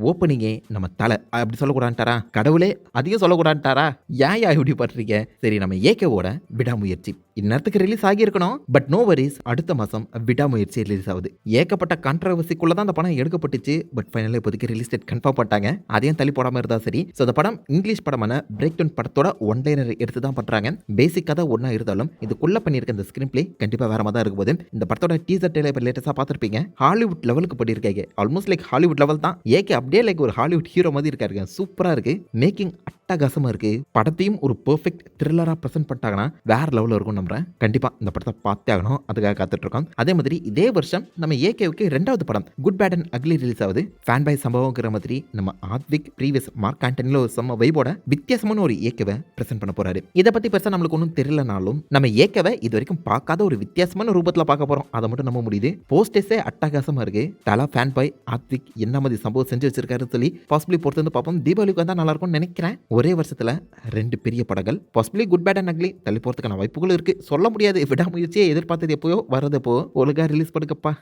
ஓப்பனிங்கே நம்ம தல அப்படி சொல்லக்கூடாதுன்ட்டாரா? கடவுளே அதையும் சொல்லக்கூடாதுன்ட்டாரா? ஏன்யா இப்படி பண்றீங்க? சரி நம்ம ஏகேவோட விடாமுயற்சி இந்நேரத்துக்கு ரிலீஸ் ஆகியிருக்கணும். பட் நோ வரிஸ், அடுத்த மாசம் விடாமுயற்சி ரிலீஸ் ஆகுது. ஏகப்பட்ட கான்ட்ரவர்சிக்குள்ள தான் அந்த படம் எடுக்கப்பட்டுச்சு. பட் ஃபைனலா இப்போதைக்கு ரிலீஸ் டேட் கன்ஃபார்ம் பண்ணிட்டாங்க. அதையும் தள்ளி போடாம இருந்தா சரி. ஸோ இந்த படம் இங்கிலீஷ் படமான பிரேக் டவுன் படத்தோட ஒன் லைனர் எடுத்து தான் பண்றாங்க. பேசிக் கதை ஒன்னா இருந்தாலும் இதுக்குள்ள பண்ணியிருக்க இந்த ஸ்கிரீன் பிளே கண்டிப்பா வேற மாதிரி தான் இருக்கும் போது இந்த படத்தோட டீசர் ட்ரெய்லர் லேட்டஸ்டா பார்த்திருப்பீங்க. ஹாலிவுட் லெவலுக்கு பண்ணியிருக்காங்க. ஆல்மோஸ்ட் லைக் ஹாலிவுட் லெவல் தான். ஏகே அப்படியே லைக் ஒரு ஹாலிவுட் ஹீரோ மாதிரி இருக்காருங்க. சூப்பரா இருக்கு. மேக்கிங் அட்டகாசமா இருக்கு. படத்தையும் ஒரு பெர்ஃபெக்ட் த்ரில்லரா பிரசன்ட் பண்ணிட்டாங்கன்னா வேற லெவலில் இருக்கும் நம்புறேன். கண்டிப்பா இந்த படத்தை பார்த்தே ஆகணும். அதுக்காக காத்துட்டு இருக்கோம். அதே மாதிரி இதே வருஷம் நம்ம ஏகேவுக்கு ரெண்டாவது படம் good bad and ugly release ஆகுது. ஃபேன் பாய் சம்பவங்கிற மாதிரி நம்ம ஆத்விக் ப்ரீவியஸ் மார்க் ஆண்டனில ஒரு செம்ம வைபோட வித்தியாசமான ஒரு ஏகேவை பிரசன்ட் பண்ண போறாரு. இதை பத்தி பெருசா நம்மளுக்கு ஒன்றும் தெரியலனாலும் நம்ம ஏகேவை இது வரைக்கும் பார்க்காத ஒரு வித்தியாசமான ரூபத்தில் பார்க்க போறோம். அதை மட்டும் நம்ப முடியுது. போஸ்டர்ஸே அட்டகாசமா இருக்கு. தலா ஃபேன் பாய் ஆத்விக் என்ன மாதிரி சம்பவம் செஞ்சு வச்சிருக்காரு சொல்லி பாசிபிளி பொறுத்து வந்து பார்ப்போம். தீபாவளிக்கு வந்தா நல்லா இருக்கும்னு நினைக்கிறேன். ஒரே வருஷத்துல 2 பெரிய படங்கள் possibly good bad and ugly தள்ளி போறதுக்கான வாய்ப்புகள் இருக்கு. சொல்ல முடியாது. விடாமுயற்சியை எதிர்பார்த்தது எப்போயோ வரது எப்போ ஒழுங்கா ரிலீஸ் பண்ணுங்கப்பா.